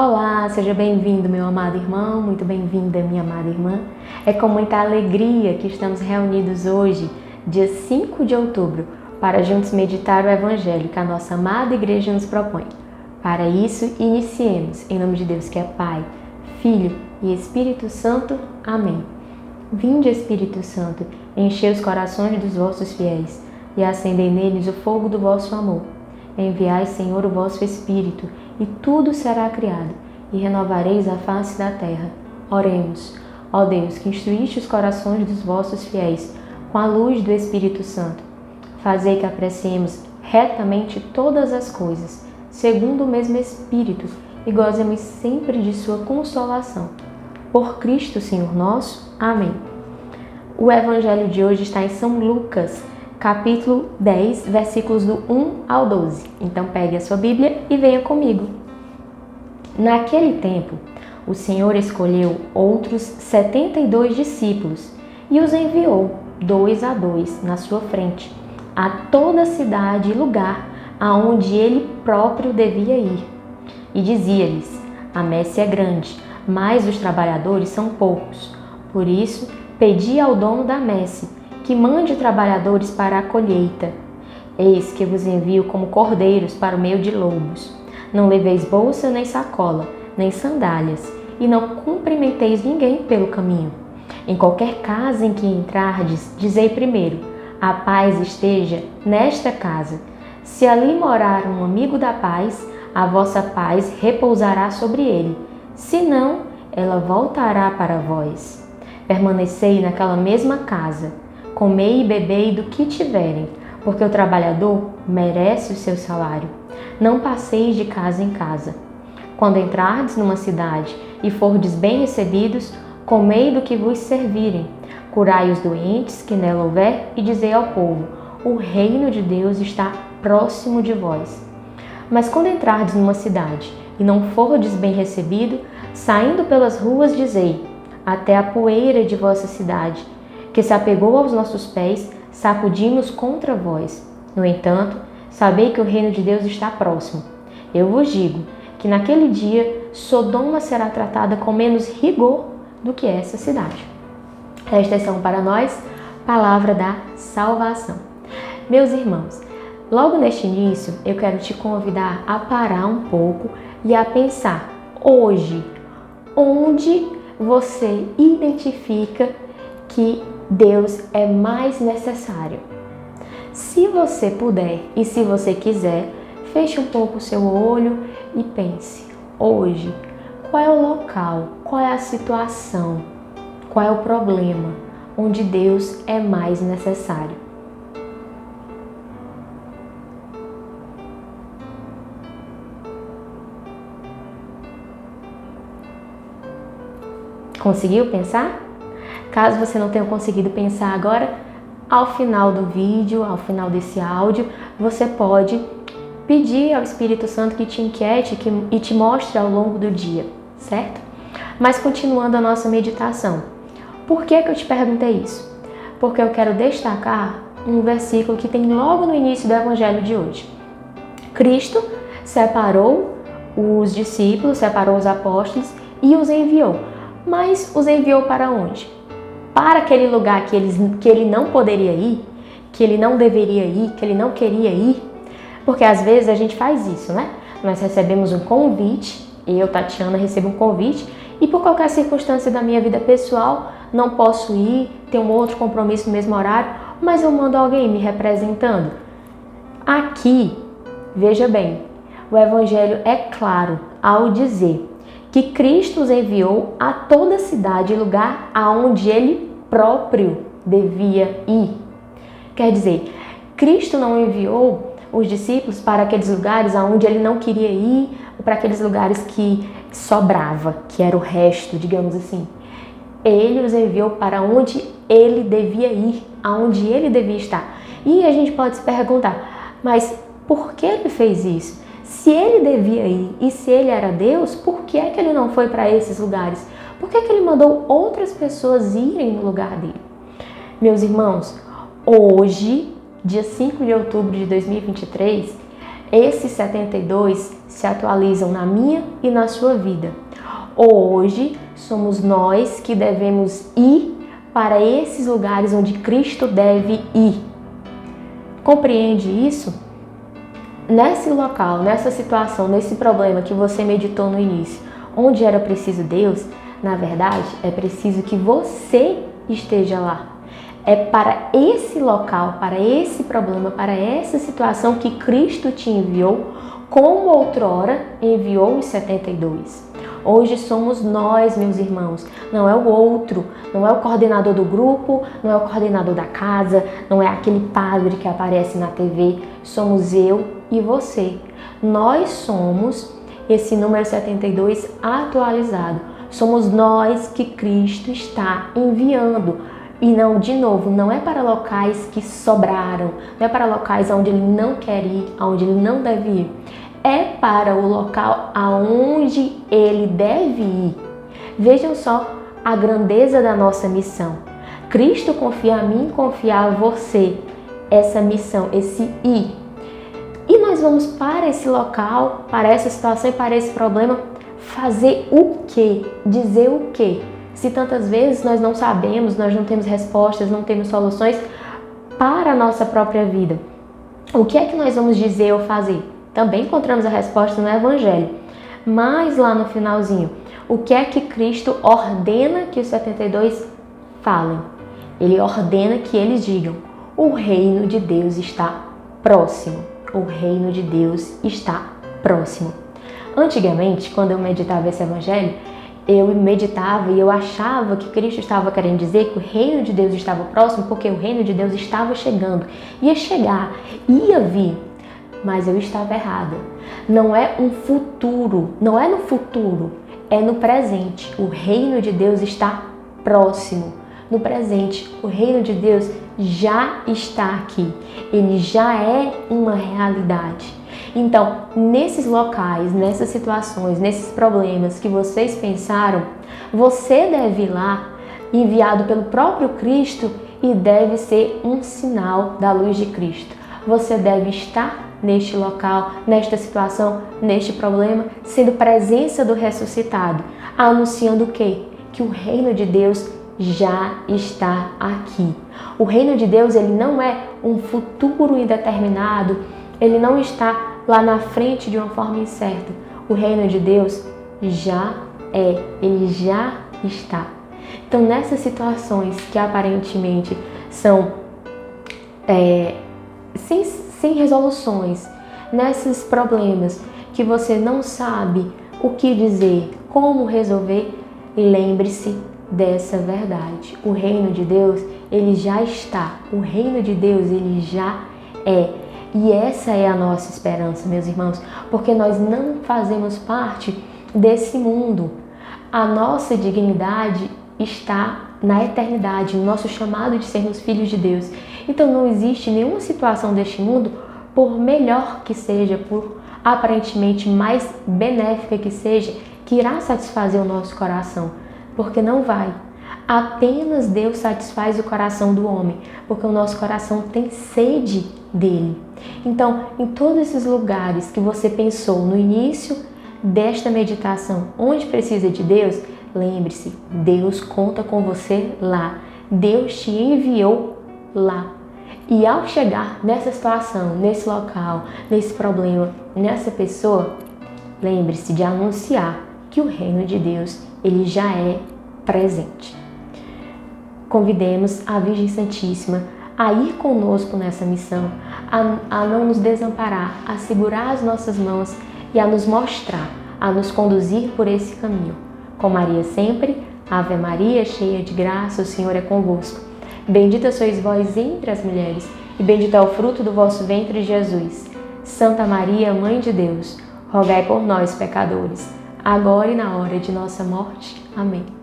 Olá, seja bem-vindo, meu amado irmão, muito bem-vinda, minha amada irmã. É com muita alegria que estamos reunidos hoje, dia 5 de outubro, para juntos meditar o Evangelho que a nossa amada igreja nos propõe. Para isso, iniciemos, em nome de Deus que é Pai, Filho e Espírito Santo. Amém. Vinde, Espírito Santo, enchei os corações dos vossos fiéis e acendei neles o fogo do vosso amor. Enviai, Senhor, o vosso Espírito, e tudo será criado, e renovareis a face da terra. Oremos. Ó Deus, que instruíste os corações dos vossos fiéis com a luz do Espírito Santo, fazei que apreciemos retamente todas as coisas, segundo o mesmo Espírito, e gozemos sempre de sua consolação. Por Cristo, Senhor nosso. Amém. O Evangelho de hoje está em São Lucas, capítulo 10, versículos do 1 ao 12. Então pegue a sua Bíblia e venha comigo. Naquele tempo, o Senhor escolheu outros 72 discípulos e os enviou, 2 a 2, na sua frente, a toda cidade e lugar aonde ele próprio devia ir. E dizia-lhes: a messe é grande, mas os trabalhadores são poucos. Por isso, pedi ao dono da messe que mande trabalhadores para a colheita. Eis que vos envio como cordeiros para o meio de lobos. Não leveis bolsa, nem sacola, nem sandálias, e não cumprimenteis ninguém pelo caminho. Em qualquer casa em que entrardes, dizei primeiro: a paz esteja nesta casa. Se ali morar um amigo da paz, a vossa paz repousará sobre ele. Se não, ela voltará para vós. Permanecei naquela mesma casa. Comei e bebei do que tiverem, porque o trabalhador merece o seu salário. Não passeis de casa em casa. Quando entrardes numa cidade e fordes bem recebidos, comei do que vos servirem. Curai os doentes que nela houver e dizei ao povo: o reino de Deus está próximo de vós. Mas quando entrardes numa cidade e não fordes bem recebido, saindo pelas ruas dizei: até a poeira de vossa cidade, que se apegou aos nossos pés, sacudimos contra vós. No entanto, sabei que o reino de Deus está próximo. Eu vos digo que naquele dia Sodoma será tratada com menos rigor do que essa cidade. Estas são para nós palavra da salvação. Meus irmãos, logo neste início eu quero te convidar a parar um pouco e a pensar hoje onde você identifica que Deus é mais necessário. Se você puder e se você quiser, feche um pouco o seu olho e pense: hoje, qual é o local, qual é a situação, qual é o problema onde Deus é mais necessário? Conseguiu pensar? Caso você não tenha conseguido pensar agora, ao final do vídeo, ao final desse áudio, você pode pedir ao Espírito Santo que te inquiete e te mostre ao longo do dia, certo? Mas continuando a nossa meditação, por que eu te perguntei isso? Porque eu quero destacar um versículo que tem logo no início do Evangelho de hoje. Cristo separou os discípulos, separou os apóstolos e os enviou. Mas os enviou para onde? Para aquele lugar que ele não poderia ir, que ele não deveria ir, que ele não queria ir. Porque às vezes a gente faz isso, né? Nós recebemos um convite, eu, Tatiana, recebo um convite e por qualquer circunstância da minha vida pessoal não posso ir, tenho um outro compromisso no mesmo horário, mas eu mando alguém me representando. Aqui, veja bem, o Evangelho é claro ao dizer que Cristo os enviou a toda cidade e lugar aonde ele próprio devia ir. Quer dizer, Cristo não enviou os discípulos para aqueles lugares aonde ele não queria ir, ou para aqueles lugares que sobrava, que era o resto, digamos assim. Ele os enviou para onde ele devia ir, aonde ele devia estar. E a gente pode se perguntar, mas por que ele fez isso? Se ele devia ir e se ele era Deus, por que é que ele não foi para esses lugares? Por que é que ele mandou outras pessoas irem no lugar dele? Meus irmãos, hoje, dia 5 de outubro de 2023, Esses 72 se atualizam na minha e na sua vida. Hoje somos nós que devemos ir para esses lugares onde Cristo deve ir. Compreende isso? Nesse local, nessa situação, nesse problema que você meditou no início, onde era preciso Deus, na verdade, é preciso que você esteja lá. É para esse local, para esse problema, para essa situação que Cristo te enviou, como outrora enviou os 72. Hoje somos nós, meus irmãos, não é o outro, não é o coordenador do grupo, não é o coordenador da casa, não é aquele padre que aparece na TV, somos eu e você. Nós somos esse número 72 atualizado. Somos nós que Cristo está enviando. E não, de novo, não é para locais que sobraram, não é para locais onde ele não quer ir, onde ele não deve ir. É para o local aonde ele deve ir. Vejam só a grandeza da nossa missão. Cristo confia a mim, confia a você essa missão, esse ir. E nós vamos para esse local, para essa situação e para esse problema, fazer o quê? Dizer o quê? Se tantas vezes nós não sabemos, nós não temos respostas, não temos soluções para a nossa própria vida. O que é que nós vamos dizer ou fazer? Também encontramos a resposta no Evangelho. Mas lá no finalzinho, o que é que Cristo ordena que os 72 falem? Ele ordena que eles digam: o reino de Deus está próximo. O reino de Deus está próximo. Antigamente, quando eu meditava esse Evangelho, eu meditava e eu achava que Cristo estava querendo dizer que o reino de Deus estava próximo porque o reino de Deus estava chegando. Ia chegar, ia vir. Mas eu estava errada. Não é um futuro, não é no futuro, é no presente. O reino de Deus está próximo. No presente, o reino de Deus já está aqui. Ele já é uma realidade. Então, nesses locais, nessas situações, nesses problemas que vocês pensaram, você deve ir lá, enviado pelo próprio Cristo, e deve ser um sinal da luz de Cristo. Você deve estar neste local, nesta situação, neste problema, sendo presença do ressuscitado, anunciando o quê? Que o reino de Deus já está aqui. O reino de Deus, ele não é um futuro indeterminado, ele não está lá na frente de uma forma incerta. O reino de Deus já é, ele já está. Então, nessas situações que aparentemente são sem resoluções, nesses problemas que você não sabe o que dizer, como resolver, lembre-se dessa verdade. O reino de Deus, ele já está. O reino de Deus, ele já é. E essa é a nossa esperança, meus irmãos, porque nós não fazemos parte desse mundo. A nossa dignidade está na eternidade, no nosso chamado de sermos filhos de Deus. Então não existe nenhuma situação deste mundo, por melhor que seja, por aparentemente mais benéfica que seja, que irá satisfazer o nosso coração, porque não vai. Apenas Deus satisfaz o coração do homem, porque o nosso coração tem sede dele. Então, em todos esses lugares que você pensou no início desta meditação, onde precisa de Deus, lembre-se, Deus conta com você lá. Deus te enviou lá. E ao chegar nessa situação, nesse local, nesse problema, nessa pessoa, lembre-se de anunciar que o reino de Deus, ele já é presente. Convidemos a Virgem Santíssima a ir conosco nessa missão, a não nos desamparar, a segurar as nossas mãos e a nos mostrar, a nos conduzir por esse caminho. Com Maria sempre, Ave Maria, cheia de graça, o Senhor é convosco. Bendita sois vós entre as mulheres, e bendito é o fruto do vosso ventre, Jesus. Santa Maria, Mãe de Deus, rogai por nós, pecadores, agora e na hora de nossa morte. Amém.